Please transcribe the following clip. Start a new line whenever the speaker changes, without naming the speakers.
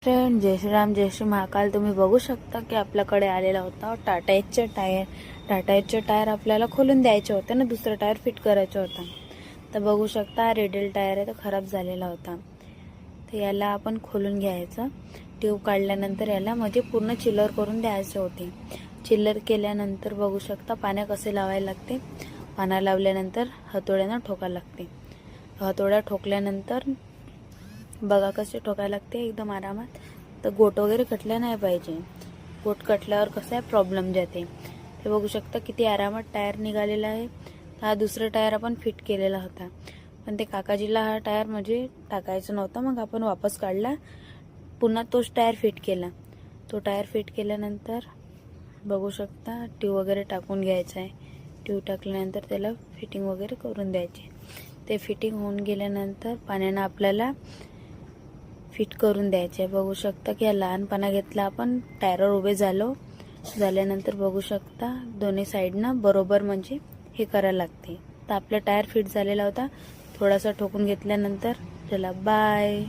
Friend, जय श्रीराम, जय श्री महाकाल. तुम्ही बघू शकता की आपल्याकडे आलेला होता टाटा एसचे टायर. टाटा एसचे टायर आपल्याला खोलून द्यायचे होते ना, दुसरा टायर फिट करायचा होता. तर बघू शकता रेडल टायर आहे, तो खराब झालेला होता. तर याला आपण खोलून घ्यायचं. ट्यूब काढल्यानंतर याला म्हणजे पूर्ण चिल्लर करून द्यायचे होते. चिल्लर केल्यानंतर बघू शकता पाण्या कसे लावायला लागते. पाना लावल्यानंतर हातोड्यानं ठोकायला लागते. हातोड्या ठोकल्यानंतर बघा कसे ठोकायला लागते एकदम आरामात. तर गोट वगैरे कटल्या नाही पाहिजे. गोट कटल्यावर कसं आहे प्रॉब्लेम जाते. ते बघू शकता किती आरामात टायर निघालेला आहे. हा दुसरा टायर आपण फिट केलेला होता, पण ते काकाजीला हा टायर म्हणजे टाकायचा नव्हता. मग आपण वापस काढला, पुन्हा तोच टायर फिट केला. तो टायर फिट केल्यानंतर बघू शकता ट्यूब वगैरे टाकून घ्यायचा आहे. ट्यूब टाकल्यानंतर त्याला फिटिंग वगैरे करून द्यायची. ते फिटिंग होऊन गेल्यानंतर पाण्यानं आपल्याला फिट करून द्यायचे. बघू शकता की हा लहानपणा घेतला आपण, टायरवर उभे झाल्यानंतर बघू शकता दोन्ही साईडनं बरोबर म्हणजे हे करायला लागते. तर आपला टायर फिट झालेला होता. थोडासा ठोकून घेतल्यानंतर चला बाय.